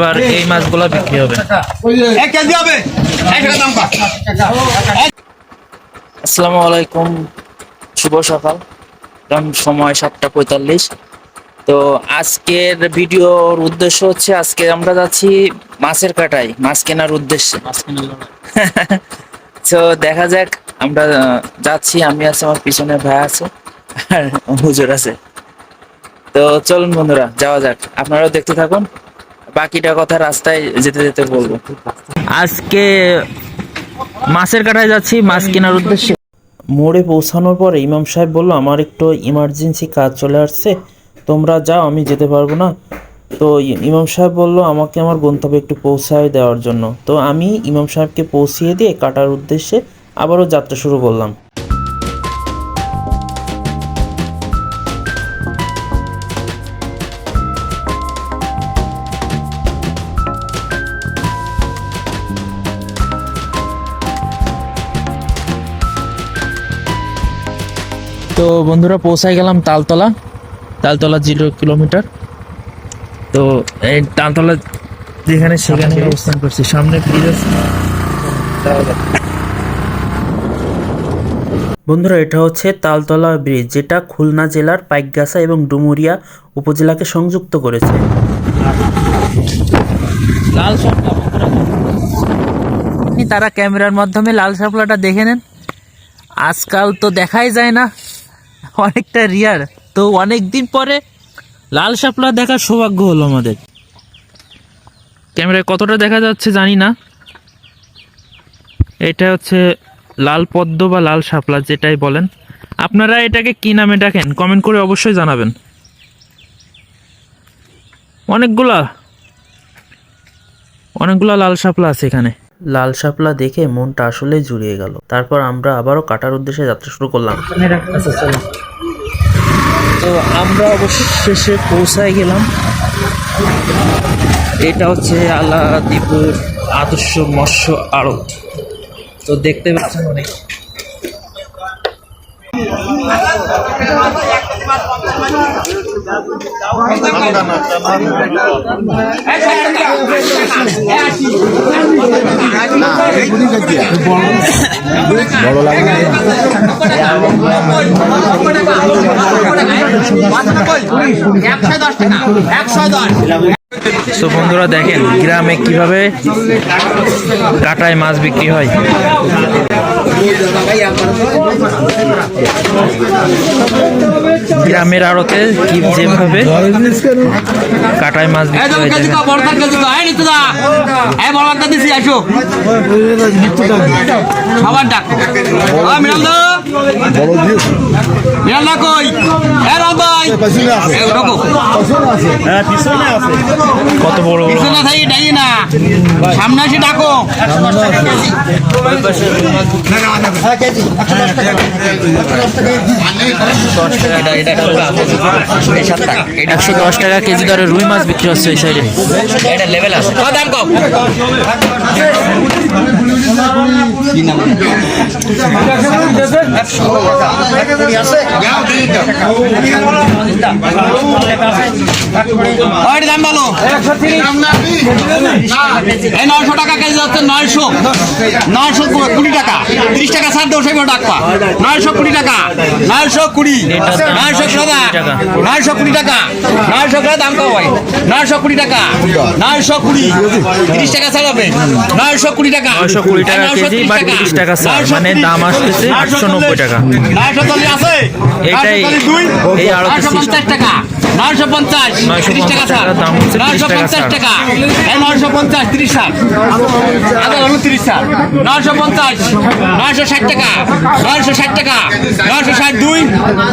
এবার এই মাছগুলো বিক্রি হবে। আসসালামু আলাইকুম, শুভ সকাল। এখন সময় 7:45। তো আজকের ভিডিওর উদ্দেশ্য হচ্ছে, আজকে আমরা যাচ্ছি মাছের কাটায়, মাছ কেনার উদ্দেশ্যে। তো দেখা যাক, আমরা যাচ্ছি। আমি আছি, আমার পিছনে ভাই আছে আর হুজুর আছে। তো চলুন বন্ধুরা, যাওয়া যাক। আপনারাও দেখতে থাকুন, বাকিটা কথা রাস্তায় যেতে যেতে বলবো। আজকে মাছের কাটায় যাচ্ছি মাছ কেনার উদ্দেশ্যে। মোড়ে পৌঁছানোর পরে ইমাম সাহেব বলল, আমার একটু ইমার্জেন্সি কাজ চলে আসছে, তোমরা যাও, আমি যেতে পারবো না। তো ইমাম সাহেব বলল আমাকে আমার গন্তব্যে একটু পৌঁছায় দেওয়ার জন্য। তো আমি ইমাম সাহেবকে পৌঁছিয়ে দিয়ে কাটার উদ্দেশ্যে আবারও যাত্রা শুরু করলাম। তো বন্ধুরা, পৌঁছায় গেলাম তালতলা 0 কিলোমিটার। তো এই তালতলা যেখানে সেখানে অবস্থান করছি, সামনে ব্রিজ আছে। বন্ধুরা, এটা হচ্ছে তালতলা ব্রিজ, যেটা খুলনা জেলার পাইকগাছা এবং ডুমুরিয়া উপজেলাকে সংযুক্ত করেছে। লাল শাপলা, তারা ক্যামেরার মাধ্যমে লাল শাপলাটা দেখে নেন। আজকাল তো দেখাই যায় না, অনেকটা রিয়ার। তো অনেকদিন পরে লাল শাপলা দেখার সৌভাগ্য হলো আমাদের। ক্যামেরায় কতটা দেখা যাচ্ছে জানি না। এটা হচ্ছে লাল পদ্ম বা লাল শাপলা, যেটাই বলেন আপনারা। এটাকে কি নামে ডাকেন কমেন্ট করে অবশ্যই জানাবেন। অনেকগুলা লাল শাপলা আছে এখানে। লাল শাপলা দেখে মনটা আসলেই জুড়িয়ে গেল। তারপর আমরা আবারও কাটার উদ্দেশ্যে যাত্রা শুরু করলাম। তো আমরা অবশ্য শেষে পৌঁছায় গেলাম। এটা হচ্ছে আলাদিপুর আদর্শ মৎস্য আড়ত। তো দেখতে পাচ্ছেন অনেক বড় লাগে। তো বন্ধুরা দেখেন, গ্রামে কিভাবে কাটায় মাছ বিক্রি হয়। গ্রামের আড়তে কি যেভাবে কাটায় মাছ বিক্রি হয়। কত বড় সামনে আসি ডাকো। 110 টাকা কেজি দরে রুই মাছ বিক্রি হচ্ছে এই সাইডে। এটা লেভেল আছে। দাম কম। দাম বলো। 900 টাকা কেজি যাচ্ছে। 920 টাকা। 30 টাকা ছাড় দেবো, সেগুলো ডাকবা। 920 টাকা। 920 টাকা। 920 টাকা। 900 টাকা দাম কম ভাই। 920 টাকা। 920 30 টাকা ছাড় হবে। 920 টাকা। 920 টাকা কেজি বা 30 টাকা ছাড়, মানে দাম আসতেছে 890 টাকা। 940 আছে। এটাই এই আড়তে 950 টাকা। 950 30 টাকা ছাড়। দাম হচ্ছে 30 টাকা 950 ছাড়। টাকা। 950 30 ছাড়। আদা 30 ছাড়। 950 960 টাকা। 960 টাকা। 962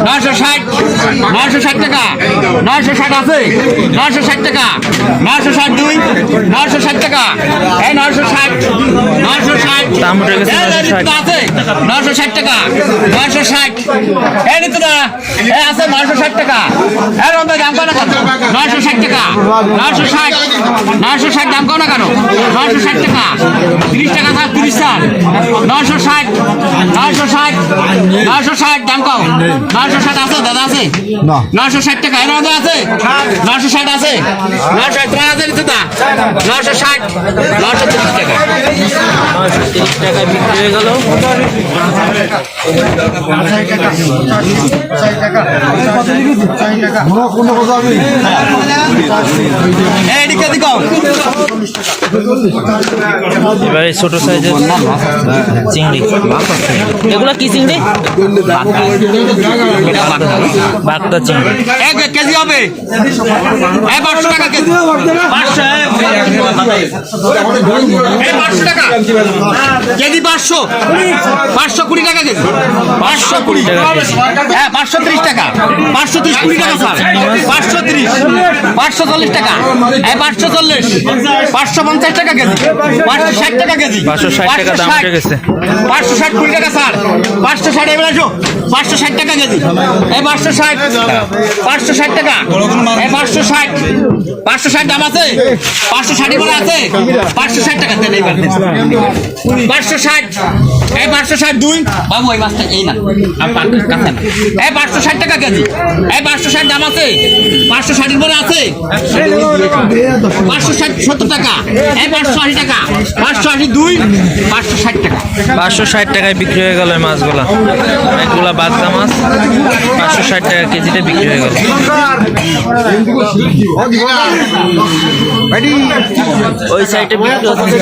960 960 টাকা। 960 আছে। 960 টাকা। 962 960 টাকা। 960 960 দাম উঠে গেছে 960 আছে। 960 টাকা। 960 নিতে না আছে। 960 টাকা। দাম কও না কেন 960 টাকা 960 960 দাম কও না কেন 960 টাকা 30 টাকা স্যার 30 স্যার 960 960 960 দাম কও 960 আছে দাদা আছে না 960 টাকা এর মধ্যে আছে 960 আছে 960 টাকা আছে দাদা 960 930 টাকা 930 টাকায় বিক্রি হয়ে গেল। কোনো কথা আমি এদিকে দিকে এবারে ছোট সাইজের চিংড়ি, এগুলো কি চিংড়ি? বাগদা চিংড়ি। এক কেজি হবে 500 টাকা কেজি 500 টাকা কেজি 500 520 টাকা কেজি 520 হ্যাঁ 530 টাকা 530 20 টাকা স্যার 530 540 টাকা 540 550 টাকা কেজি 560 টাকা কেজি 560 টাকা দাম উঠে গেছে। 560 20 টাকা স্যার 560 এবার আসো 560 টাকা কেজি 560 560 টাকা 560 560 দাম আছে 560 এবার আছে 560 টাকা দেন এবার 560 560 দুই বাবু এই মাছটা এই না আর কাছে না 560 টাকা কেজি 560 দাম আছে 560 এর পরে আছে 560 70 টাকা 580 টাকা 580 দুই 560 টাকা 560 টাকায় বিক্রি হয়ে গেল এই মাছগুলা। অনেকগুলা বাগদা মাছ 560 টাকা কেজিতে বিক্রি হয়ে গেল। ওই সাইডে বিক্রি হচ্ছে।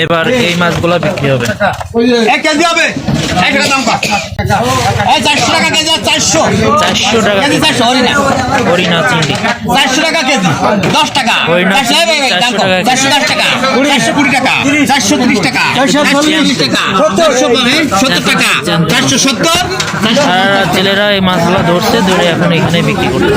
এবার এই মাছগুলা বিক্রি হবে। 1 কেজি হবে 1 টাকা দাম কর 400 টাকা কেজি 400 400 টাকা কেজি 400 হরিণা হরিণা চিংড়ি 400 টাকা কেজি 10 টাকা হরিণা 410 টাকা 420 টাকা 430 টাকা 440 টাকা 470 টাকা 470 আর ছেলেরা এই মাছগুলা ধরছে, ধরে এখন এখানে বিক্রি করছে।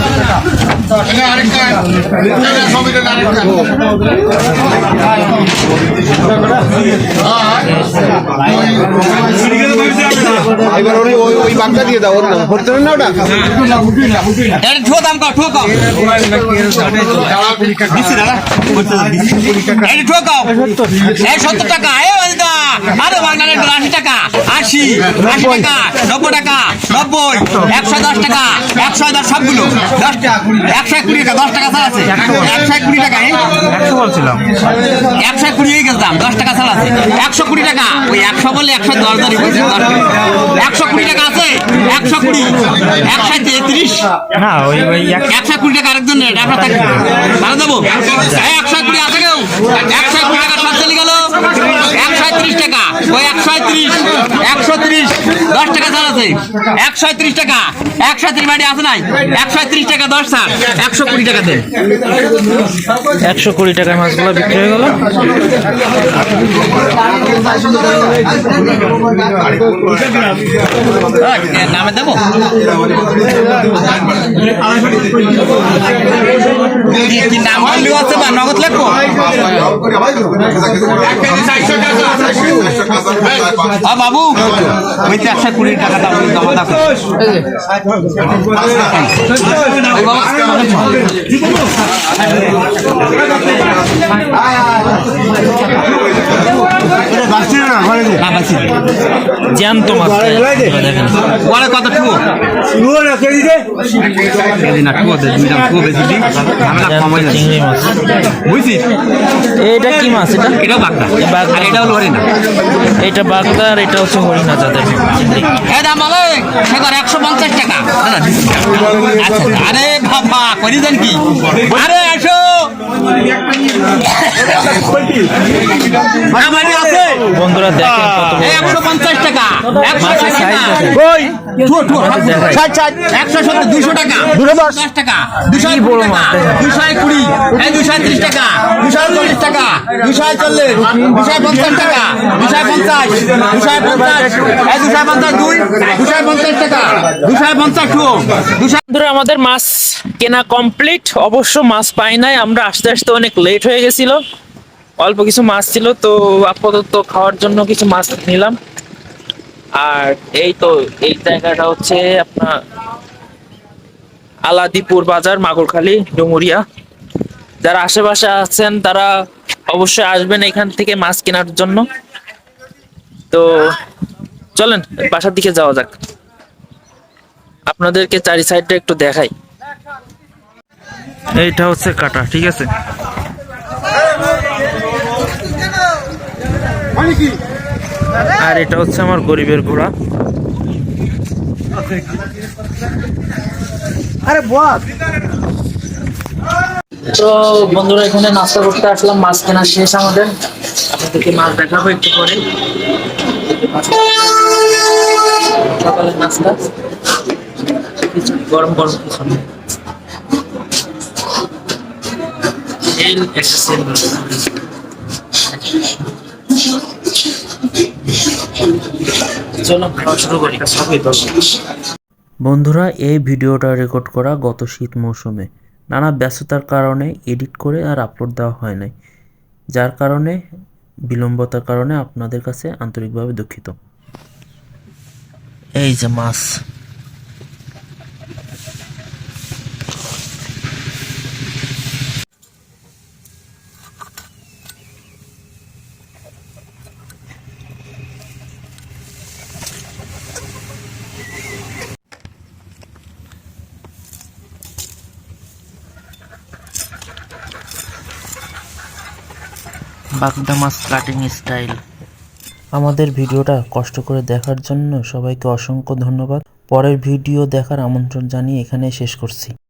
এবার ওই বাগদা দিয়ে দাও, ওর নাম হচ্ছে না ওটা এর ঠো দাম কর ঠো কর দিছি দাদা এই ঠো কর এই 70 টাকা এই ওইদা আরে বাঙালির 80 টাকা 80 টাকা 90 টাকা 90 110 টাকা 110 সবগুলো 10 টাকা 120 টাকা 10 টাকা ছাড় আছে 120 টাকা 100 বলছিলাম 120 এই গেলাম 10 টাকা ছাড় আছে 120 টাকা ওই 100 বলে 110 ধরি 120 টাকা আছে 120 133 না ওই 120 টাকা আরেকজন নেই আপনার থাকবে ভালো দেবো 120 আছে কেউ 120 টাকা সব চলে গেল 130 টাকা ওই 130 130 10 টাকা ছাড় আছে 130 টাকা 130 বাড়ি আছে নাই 130 টাকা 10 ছাড় 120 টাকা দেন 120 টাকায় মাছগুলো বিক্রি হয়ে গেল। নামে দেবো কি নাম বললেও আছে বা নগদ লাগবো বাবু ওই 120 টাকা দাম জমা দাও জ্যান্ত মাছ দেখেন পরে কত ঠুয়ো না ঠুয়ো দে দুই দাম ঠুয়ো বেশি দিই ঝামেলা কম হয়ে যাচ্ছে চিংড়ি মাছ। বুঝছিস এটা কি মাছ? এটা এটাও বাগদা বাগদা। আর এটাও হরিণা এটা বাগদা আর এটা হচ্ছে হরিণা জাতের চিংড়ি। এই দাম বলে সেবার 150 টাকা আচ্ছা আরে বাবা করি দেন কি আরে আসো আমারই আছে বন্ধুরা দেখেন কত বড় এই 150 টাকা 160 টাকা কই ঠুয়ো ঠুয়ো 170 200 টাকা 210 টাকা 220 টাকা 220 এই 230 টাকা 240 টাকা 240 250 টাকা 250 250 এই 250 দুই 250 টাকা 250 ঠুয়ো 200 বন্ধুরা আমাদের মাছ কেনা কমপ্লিট। অবশ্য মাছ পাই নাই, আমরা আস্তে আস্তে অনেক লেট হয়ে গেছিল। অল্প কিছু মাছ ছিল, তো আপাতত খাওয়ার জন্য কিছু মাছ নিলাম। আর এই তো, এই জায়গাটা হচ্ছে আপনার আলাদিপুর বাজার, মাগুরখালী, ডুমুরিয়া। যারা আশেপাশে আছেন তারা অবশ্যই আসবেন এখান থেকে মাছ কেনার জন্য। তো চলেন বাসার দিকে যাওয়া যাক, আপনাদেরকে চারি সাইডটা একটু দেখাই। এইটা হচ্ছে কাটা, ঠিক আছে। আর এটা হচ্ছে আমার গরিবের ঘোড়া। তো বন্ধুরা, এখানে নাস্তা করতে আসলাম, মাছ কেনা শেষ আমাদের। আপনাদেরকে মাছ দেখাবো একটু পরে। সকালের নাস্তা, কিছু গরম গরম কিছু নেই। এই একটা সেল চলো খাওয়া শুরু করি। সবই দর্শক বন্ধুরা, এই ভিডিওটা রেকর্ড করা গত শীত মৌসুমে। নানা ব্যস্ততার কারণে এডিট করে আর আপলোড দেওয়া হয় নাই, যার কারণে বিলম্বতার কারণে আপনাদের কাছে আন্তরিকভাবে দুঃখিত। এই যে মাছ, বাগদা মাছ কাটিং স্টাইল। আমাদের ভিডিওটা কষ্ট করে দেখার জন্য সবাইকে অসংখ্য ধন্যবাদ। পরের ভিডিও দেখার আমন্ত্রণ জানিয়ে এখানে শেষ করছি।